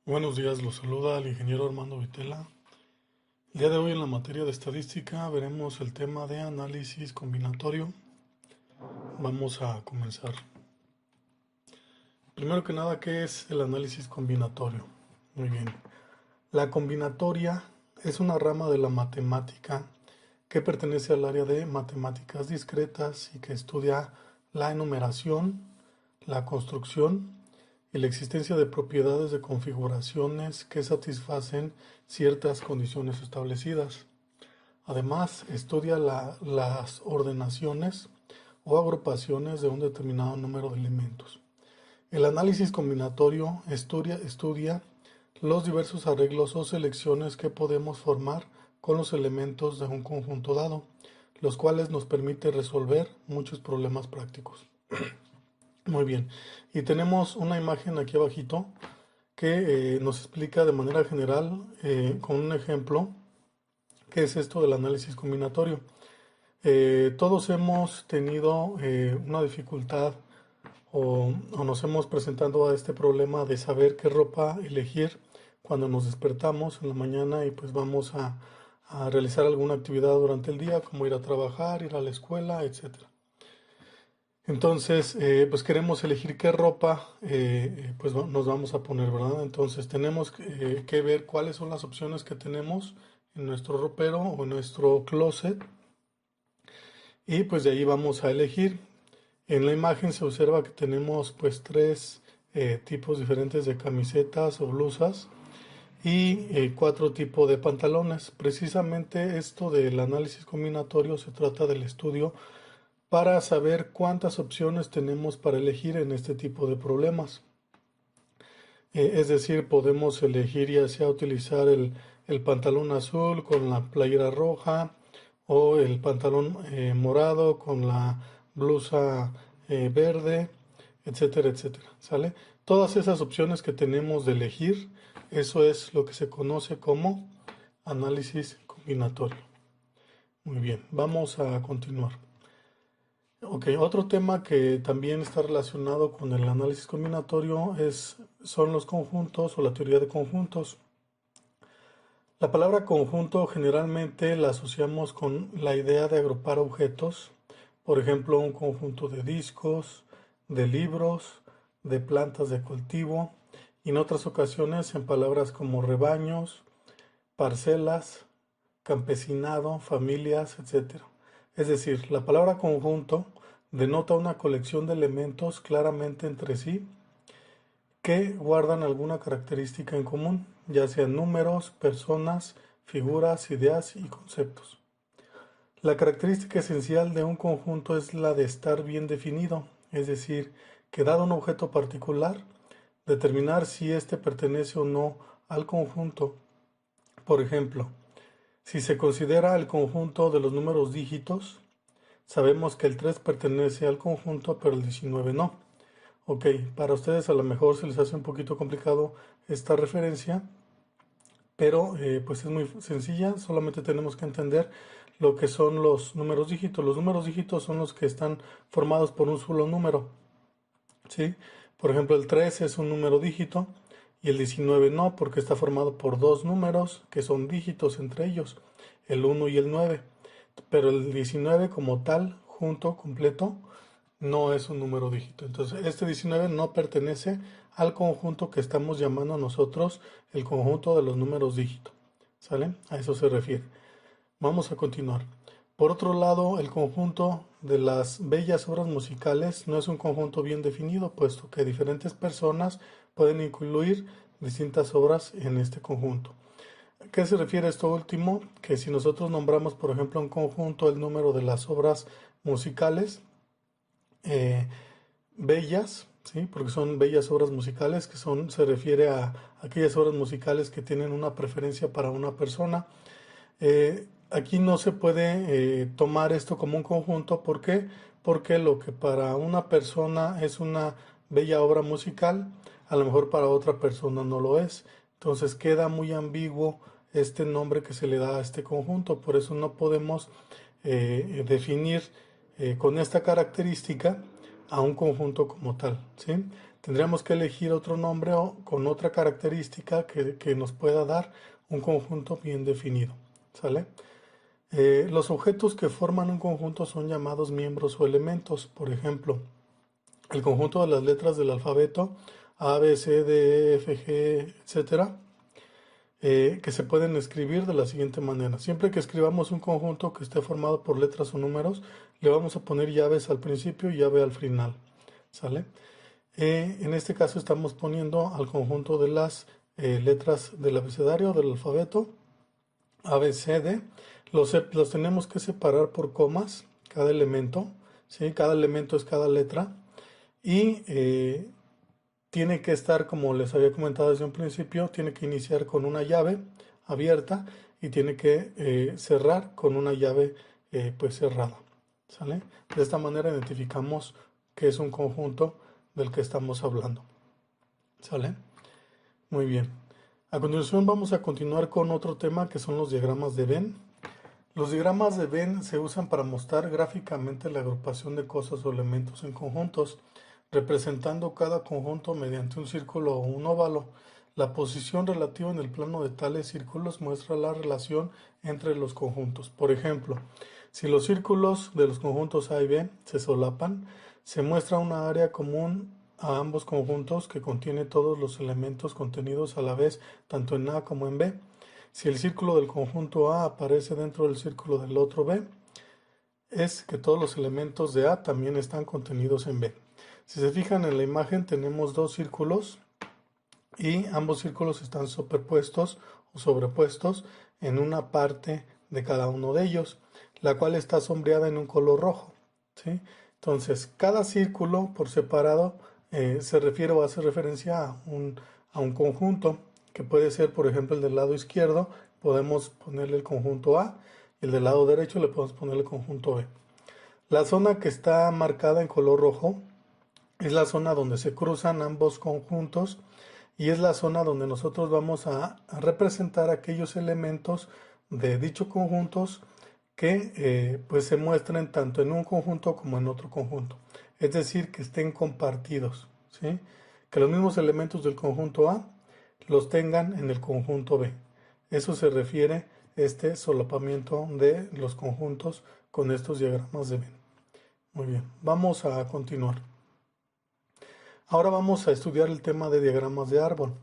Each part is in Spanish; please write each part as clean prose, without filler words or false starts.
Buenos días, los saluda el ingeniero Armando Vitela. El día de hoy en la materia de estadística veremos el tema de análisis combinatorio. Vamos a comenzar. Primero que nada, ¿qué es el análisis combinatorio? Muy bien. La combinatoria es una rama de la matemática que pertenece al área de matemáticas discretas y que estudia la enumeración, la construcción y la existencia de propiedades de configuraciones que satisfacen ciertas condiciones establecidas. Además, estudia las ordenaciones o agrupaciones de un determinado número de elementos. El análisis combinatorio estudia los diversos arreglos o selecciones que podemos formar con los elementos de un conjunto dado, los cuales nos permite resolver muchos problemas prácticos. Muy bien, y tenemos una imagen aquí abajito que nos explica de manera general con un ejemplo qué es esto del análisis combinatorio. Todos hemos tenido una dificultad o nos hemos presentado a este problema de saber qué ropa elegir cuando nos despertamos en la mañana y pues vamos a realizar alguna actividad durante el día, como ir a trabajar, ir a la escuela, etcétera. Entonces, pues queremos elegir qué ropa pues nos vamos a poner, ¿verdad? Entonces tenemos que ver cuáles son las opciones que tenemos en nuestro ropero o en nuestro closet y pues de ahí vamos a elegir. En la imagen se observa que tenemos pues tres tipos diferentes de camisetas o blusas y cuatro tipos de pantalones. Precisamente esto del análisis combinatorio se trata del estudio para saber cuántas opciones tenemos para elegir en este tipo de problemas. Es decir, podemos elegir ya sea utilizar el pantalón azul con la playera roja o el pantalón morado con la blusa verde, etcétera, etcétera. ¿Sale? Todas esas opciones que tenemos de elegir, eso es lo que se conoce como análisis combinatorio. Muy bien, vamos a continuar. Ok, otro tema que también está relacionado con el análisis combinatorio son los conjuntos o la teoría de conjuntos. La palabra conjunto generalmente la asociamos con la idea de agrupar objetos, por ejemplo, un conjunto de discos, de libros, de plantas de cultivo, y en otras ocasiones en palabras como rebaños, parcelas, campesinado, familias, etc. Es decir, la palabra conjunto denota una colección de elementos claramente entre sí que guardan alguna característica en común, ya sean números, personas, figuras, ideas y conceptos. La característica esencial de un conjunto es la de estar bien definido, es decir, que dado un objeto particular, determinar si éste pertenece o no al conjunto. Por ejemplo, si se considera el conjunto de los números dígitos, sabemos que el 3 pertenece al conjunto, pero el 19 no. Ok, para ustedes a lo mejor se les hace un poquito complicado esta referencia, pero pues es muy sencilla, solamente tenemos que entender lo que son los números dígitos. Los números dígitos son los que están formados por un solo número, ¿sí? Por ejemplo, el 3 es un número dígito y el 19 no, porque está formado por dos números que son dígitos entre ellos, el 1 y el 9. Pero el 19 como tal, junto, completo, no es un número dígito. Entonces, este 19 no pertenece al conjunto que estamos llamando nosotros el conjunto de los números dígito. ¿Sale? A eso se refiere. Vamos a continuar. Por otro lado, el conjunto de las bellas obras musicales no es un conjunto bien definido, puesto que diferentes personas pueden incluir distintas obras en este conjunto. ¿A qué se refiere esto último? Que si nosotros nombramos, por ejemplo, un conjunto el número de las obras musicales, eh, bellas, ¿sí? Porque son bellas obras musicales, se refiere a aquellas obras musicales que tienen una preferencia para una persona. Aquí no se puede tomar esto como un conjunto, ¿por qué? Porque lo que para una persona es una bella obra musical, a lo mejor para otra persona no lo es. Entonces queda muy ambiguo este nombre que se le da a este conjunto, por eso no podemos definir con esta característica a un conjunto como tal, ¿sí? tendríamos que elegir otro nombre o con otra característica que nos pueda dar un conjunto bien definido, ¿sale? Los objetos que forman un conjunto son llamados miembros o elementos. Por ejemplo, el conjunto de las letras del alfabeto A, B, C, D, E, F, G, etcétera, que se pueden escribir de la siguiente manera. Siempre que escribamos un conjunto que esté formado por letras o números, le vamos a poner llaves al principio y llave al final, ¿sale? En este caso estamos poniendo al conjunto de las letras del abecedario del alfabeto A, B, C, D. Los tenemos que separar por comas, cada elemento, ¿sí? Cada elemento es cada letra y tiene que estar, como les había comentado desde un principio, tiene que iniciar con una llave abierta y tiene que cerrar con una llave pues cerrada, ¿sale? De esta manera identificamos que es un conjunto del que estamos hablando, ¿sale? Muy bien. A continuación vamos a continuar con otro tema que son los diagramas de Venn. Los diagramas de Venn se usan para mostrar gráficamente la agrupación de cosas o elementos en conjuntos, representando cada conjunto mediante un círculo o un óvalo. La posición relativa en el plano de tales círculos muestra la relación entre los conjuntos. Por ejemplo, si los círculos de los conjuntos A y B se solapan, se muestra una área común a ambos conjuntos que contiene todos los elementos contenidos a la vez tanto en A como en B. Si el círculo del conjunto A aparece dentro del círculo del otro B, es que todos los elementos de A también están contenidos en B. Si se fijan en la imagen, tenemos dos círculos y ambos círculos están superpuestos o sobrepuestos en una parte de cada uno de ellos, la cual está sombreada en un color rojo, ¿sí? Entonces, cada círculo por separado se refiere o hace referencia a un conjunto, que puede ser, por ejemplo, el del lado izquierdo, podemos ponerle el conjunto A, y el del lado derecho le podemos poner el conjunto B. La zona que está marcada en color rojo es la zona donde se cruzan ambos conjuntos y es la zona donde nosotros vamos a representar aquellos elementos de dichos conjuntos que pues se muestren tanto en un conjunto como en otro conjunto. Es decir, que estén compartidos, ¿sí? Que los mismos elementos del conjunto A los tengan en el conjunto B. Eso se refiere este solapamiento de los conjuntos con estos diagramas de Venn. Muy bien, vamos a continuar. Ahora vamos a estudiar el tema de diagramas de árbol.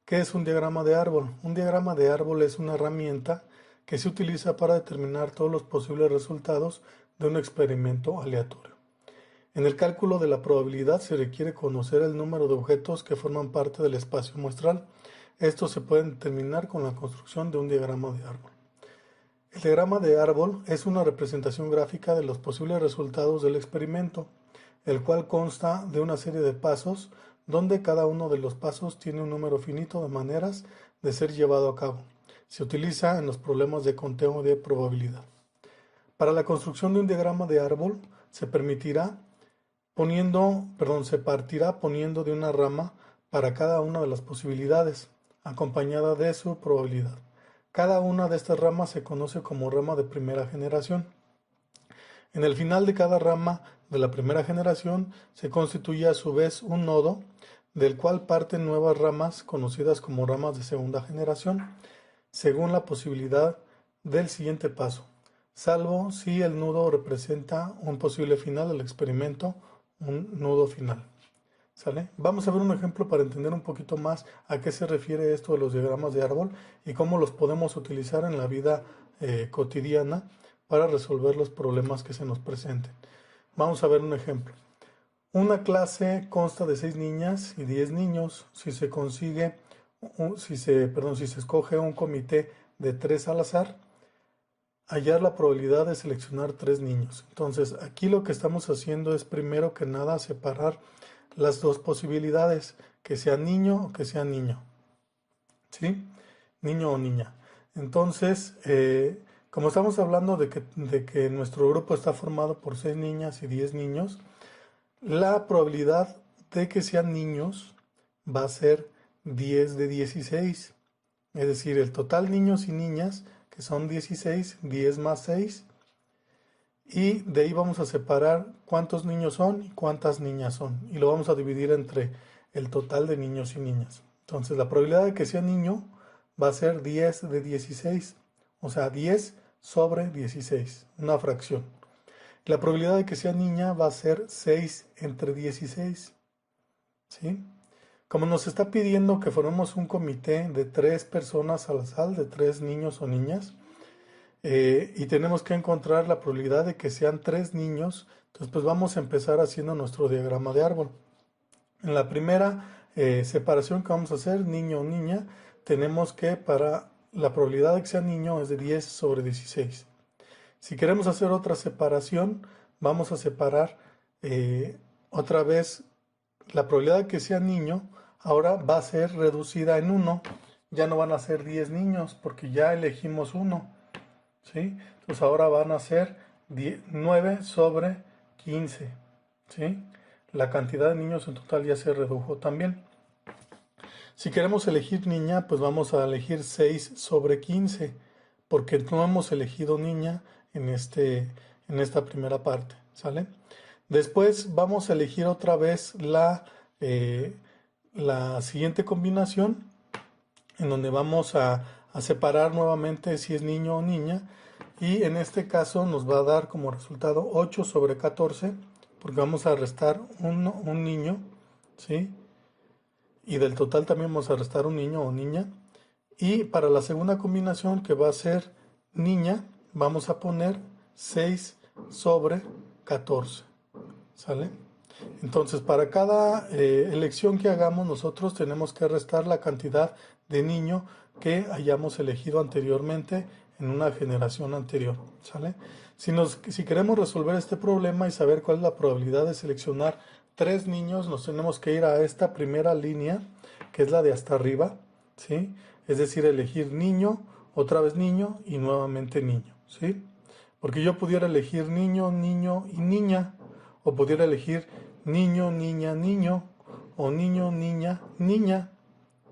¿Qué es un diagrama de árbol? Un diagrama de árbol es una herramienta que se utiliza para determinar todos los posibles resultados de un experimento aleatorio. En el cálculo de la probabilidad se requiere conocer el número de objetos que forman parte del espacio muestral. Estos se pueden determinar con la construcción de un diagrama de árbol. El diagrama de árbol es una representación gráfica de los posibles resultados del experimento, el cual consta de una serie de pasos donde cada uno de los pasos tiene un número finito de maneras de ser llevado a cabo. Se utiliza en los problemas de conteo de probabilidad. Para la construcción de un diagrama de árbol se partirá poniendo de una rama para cada una de las posibilidades, acompañada de su probabilidad. Cada una de estas ramas se conoce como rama de primera generación. En el final de cada rama de la primera generación se constituye a su vez un nodo, del cual parten nuevas ramas conocidas como ramas de segunda generación, según la posibilidad del siguiente paso, salvo si el nudo representa un posible final del experimento, un nudo final. ¿Sale? Vamos a ver un ejemplo para entender un poquito más a qué se refiere esto de los diagramas de árbol y cómo los podemos utilizar en la vida cotidiana para resolver los problemas que se nos presenten. Vamos a ver un ejemplo. Una clase consta de 6 niñas y 10 niños. Si se escoge un comité de 3 al azar, hallar la probabilidad de seleccionar 3 niños. Entonces, aquí lo que estamos haciendo es primero que nada separar las dos posibilidades, que sea niño o que sea niño. ¿Sí? Niño o niña. Entonces, como estamos hablando de que nuestro grupo está formado por 6 niñas y 10 niños, la probabilidad de que sean niños va a ser 10 de 16. Es decir, el total niños y niñas, que son 16, 10 más 6. Y de ahí vamos a separar cuántos niños son y cuántas niñas son. Y lo vamos a dividir entre el total de niños y niñas. Entonces la probabilidad de que sea niño va a ser 10 de 16, o sea, 10 sobre 16, una fracción. La probabilidad de que sea niña va a ser 6 entre 16, ¿sí? Como nos está pidiendo que formemos un comité de 3 personas al azar, de 3 niños o niñas, y tenemos que encontrar la probabilidad de que sean 3 niños, entonces pues vamos a empezar haciendo nuestro diagrama de árbol. En la primera separación que vamos a hacer, niño o niña, tenemos que para la probabilidad de que sea niño es de 10 sobre 16. Si queremos hacer otra separación, vamos a separar otra vez la probabilidad de que sea niño, ahora va a ser reducida en 1. Ya no van a ser 10 niños porque ya elegimos 1, ¿sí? Entonces ahora van a ser 9 sobre 15, ¿sí? La cantidad de niños en total ya se redujo también. Si queremos elegir niña, pues vamos a elegir 6 sobre 15, porque no hemos elegido niña en esta primera parte, ¿sale? Después vamos a elegir otra vez la siguiente combinación, en donde vamos a separar nuevamente si es niño o niña, y en este caso nos va a dar como resultado 8 sobre 14, porque vamos a restar un niño, ¿sí? Y del total también vamos a restar un niño o niña. Y para la segunda combinación, que va a ser niña, vamos a poner 6 sobre 14, ¿sale? Entonces, para cada elección que hagamos, nosotros tenemos que restar la cantidad de niño que hayamos elegido anteriormente en una generación anterior, ¿sale? Si queremos resolver este problema y saber cuál es la probabilidad de seleccionar 3 niños, nos tenemos que ir a esta primera línea, que es la de hasta arriba, ¿sí? Es decir, elegir niño, otra vez niño y nuevamente niño, ¿sí? Porque yo pudiera elegir niño, niño y niña, o pudiera elegir niño, niña, niño, o niño, niña, niña,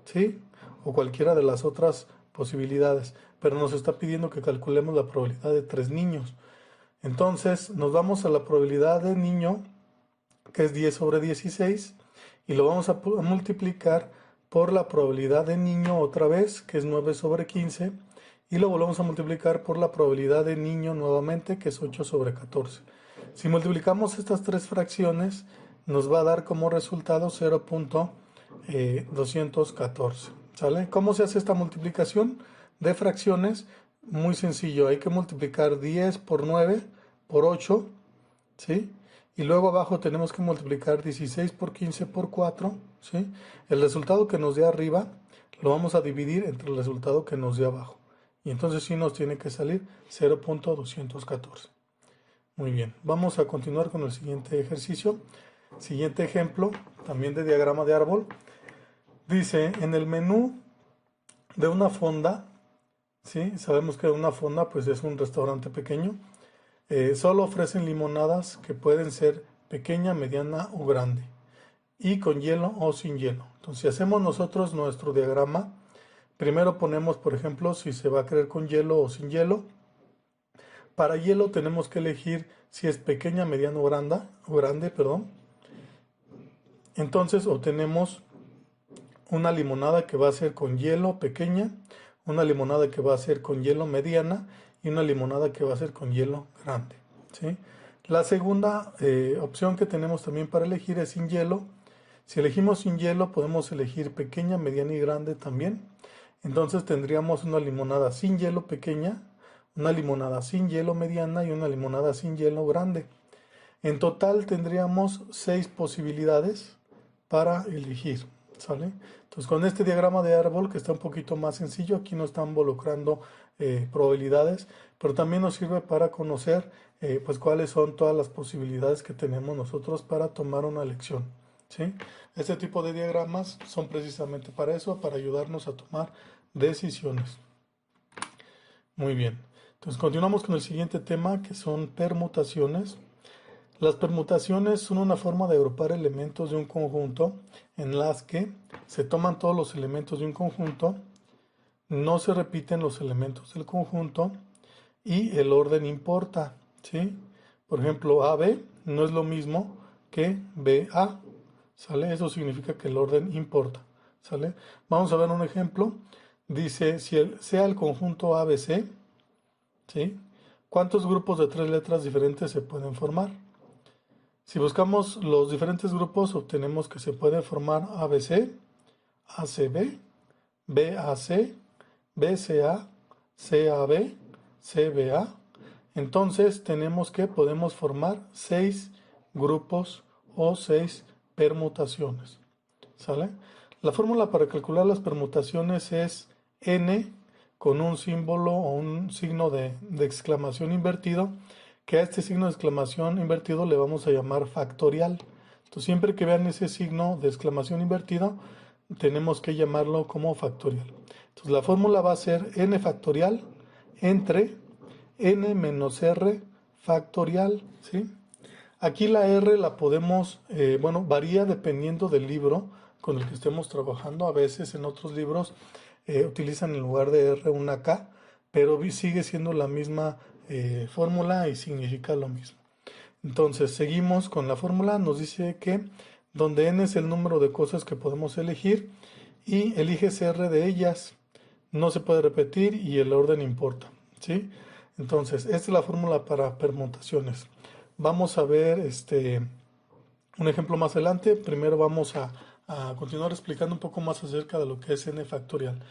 ¿sí? O cualquiera de las otras posibilidades, pero nos está pidiendo que calculemos la probabilidad de 3 niños. Entonces nos vamos a la probabilidad de niño, que es 10 sobre 16, y lo vamos a multiplicar por la probabilidad de niño otra vez, que es 9 sobre 15, y lo volvemos a multiplicar por la probabilidad de niño nuevamente, que es 8 sobre 14. Si multiplicamos estas tres fracciones, nos va a dar como resultado 0.214, ¿sale? ¿Cómo se hace esta multiplicación de fracciones? Muy sencillo, hay que multiplicar 10 por 9 por 8, ¿sí? Y luego abajo tenemos que multiplicar 16 por 15 por 4, ¿sí? El resultado que nos dé arriba lo vamos a dividir entre el resultado que nos dé abajo. Y entonces sí nos tiene que salir 0.214. Muy bien, vamos a continuar con el siguiente ejercicio. Siguiente ejemplo, también de diagrama de árbol. Dice, en el menú de una fonda, ¿sí? Sabemos que una fonda pues es un restaurante pequeño. Solo ofrecen limonadas que pueden ser pequeña, mediana o grande, y con hielo o sin hielo. Entonces, si hacemos nosotros nuestro diagrama, primero ponemos, por ejemplo, si se va a querer con hielo o sin hielo. Para hielo tenemos que elegir si es pequeña, mediana o grande, perdón. Entonces obtenemos una limonada que va a ser con hielo pequeña, una limonada que va a ser con hielo mediana y una limonada que va a ser con hielo grande, ¿sí? La segunda opción que tenemos también para elegir es sin hielo. Si elegimos sin hielo, podemos elegir pequeña, mediana y grande también. Entonces tendríamos una limonada sin hielo pequeña, una limonada sin hielo mediana y una limonada sin hielo grande. En total tendríamos 6 posibilidades para elegir, ¿sale? Entonces con este diagrama de árbol, que está un poquito más sencillo, aquí no están involucrando probabilidades, pero también nos sirve para conocer pues cuáles son todas las posibilidades que tenemos nosotros para tomar una elección, ¿sí? Este tipo de diagramas son precisamente para eso, para ayudarnos a tomar decisiones. Muy bien, entonces continuamos con el siguiente tema, que son permutaciones. Las permutaciones son una forma de agrupar elementos de un conjunto en las que se toman todos los elementos de un conjunto, no se repiten los elementos del conjunto y el orden importa, ¿sí? Por ejemplo, AB no es lo mismo que BA, ¿Sale? Eso significa que el orden importa. ¿Sale? Vamos a ver un ejemplo. Dice, si sea el conjunto ABC, ¿sí? ¿Cuántos grupos de tres letras diferentes se pueden formar? Si buscamos los diferentes grupos, obtenemos que se puede formar ABC, ACB, BAC, BCA, CAB, CBA. Entonces tenemos que podemos formar 6 grupos o 6 permutaciones. ¿Sale? La fórmula para calcular las permutaciones es n con un símbolo o un signo de exclamación invertido, que a este signo de exclamación invertido le vamos a llamar factorial. Entonces siempre que vean ese signo de exclamación invertido, tenemos que llamarlo como factorial. Entonces la fórmula va a ser n factorial entre n menos r factorial, ¿sí? Aquí la R la podemos, bueno, varía dependiendo del libro con el que estemos trabajando. A veces en otros libros utilizan en lugar de R una K, pero sigue siendo la misma fórmula y significa lo mismo. Entonces, seguimos con la fórmula. Nos dice que donde n es el número de cosas que podemos elegir y eliges R de ellas. No se puede repetir y el orden importa, ¿sí? Entonces, esta es la fórmula para permutaciones. Vamos a ver un ejemplo más adelante. Primero vamos a continuar explicando un poco más acerca de lo que es n factorial.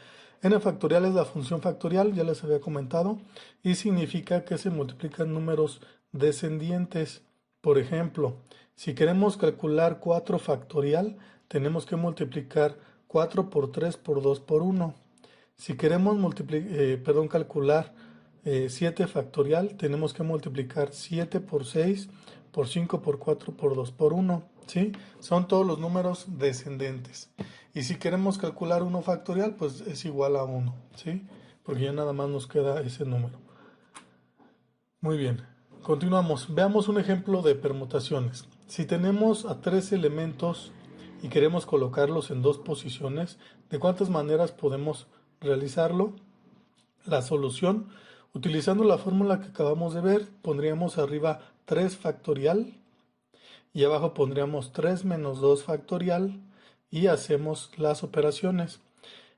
N factorial es la función factorial, ya les había comentado, y significa que se multiplican números descendientes. Por ejemplo, si queremos calcular 4 factorial, tenemos que multiplicar 4 por 3 por 2 por 1. Si queremos calcular 7 factorial, tenemos que multiplicar 7 por 6, por 5, por 4, por 2, por 1, ¿sí? Son todos los números descendentes. Y si queremos calcular 1 factorial, pues es igual a 1, ¿sí? Porque ya nada más nos queda ese número. Muy bien, continuamos. Veamos un ejemplo de permutaciones. Si tenemos a 3 elementos y queremos colocarlos en 2 posiciones, ¿de cuántas maneras podemos realizarlo? La solución, utilizando la fórmula que acabamos de ver, pondríamos arriba 3 factorial y abajo pondríamos 3 menos 2 factorial y hacemos las operaciones.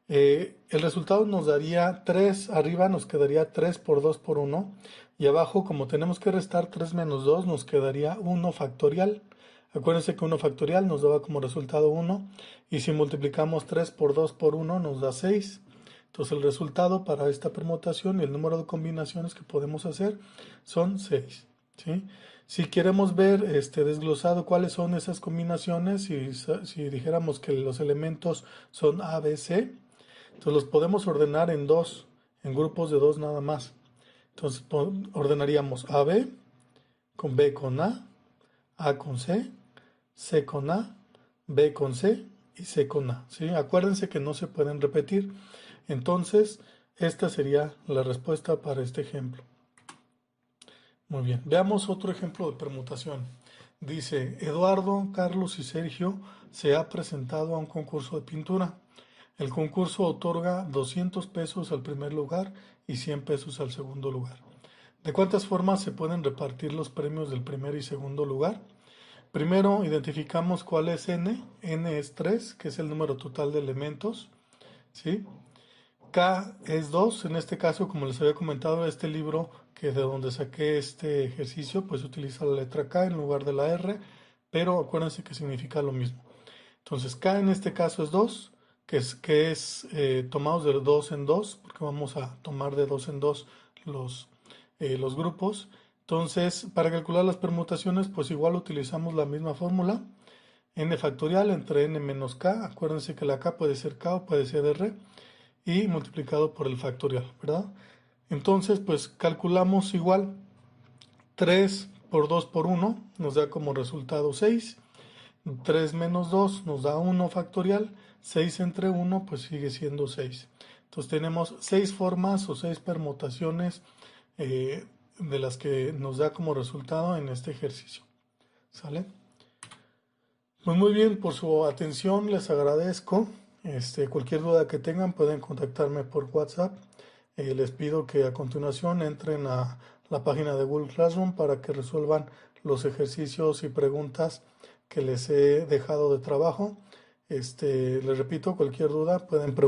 El resultado nos daría 3, arriba nos quedaría 3 por 2 por 1 y abajo, como tenemos que restar 3 menos 2, nos quedaría 1 factorial. Acuérdense que 1 factorial nos daba como resultado 1 y si multiplicamos 3 por 2 por 1 nos da 6. Entonces el resultado para esta permutación y el número de combinaciones que podemos hacer son 6, ¿sí? Si queremos ver desglosado cuáles son esas combinaciones, si dijéramos que los elementos son A, B, C, entonces los podemos ordenar en dos, en grupos de 2 nada más. Entonces ordenaríamos AB con B con A con C, C con A, B con C y C con A, ¿sí? Acuérdense que no se pueden repetir. Entonces, esta sería la respuesta para este ejemplo. Muy bien, veamos otro ejemplo de permutación. Dice, Eduardo, Carlos y Sergio se ha presentado a un concurso de pintura. El concurso otorga 200 pesos al primer lugar y 100 pesos al segundo lugar. ¿De cuántas formas se pueden repartir los premios del primer y segundo lugar? Primero identificamos cuál es n. N es 3, que es el número total de elementos, ¿sí? K es 2, en este caso, como les había comentado, este libro que de donde saqué este ejercicio, pues utiliza la letra K en lugar de la R, pero acuérdense que significa lo mismo. Entonces K en este caso es 2, que es tomados de 2 en 2, porque vamos a tomar de 2 en 2 los grupos. Entonces, para calcular las permutaciones, pues igual utilizamos la misma fórmula, n factorial entre n menos k, acuérdense que la k puede ser k o puede ser r, y multiplicado por el factorial, ¿verdad? Entonces, pues calculamos igual 3 por 2 por 1 nos da como resultado 6, 3 menos 2 nos da 1 factorial, 6 entre 1 pues sigue siendo 6. Entonces tenemos 6 formas o 6 permutaciones de las que nos da como resultado en este ejercicio. ¿Sale? Pues muy bien, por su atención les agradezco. Cualquier duda que tengan pueden contactarme por WhatsApp. Les pido que a continuación entren a la página de Google Classroom para que resuelvan los ejercicios y preguntas que les he dejado de trabajo. Les repito, cualquier duda pueden preguntar.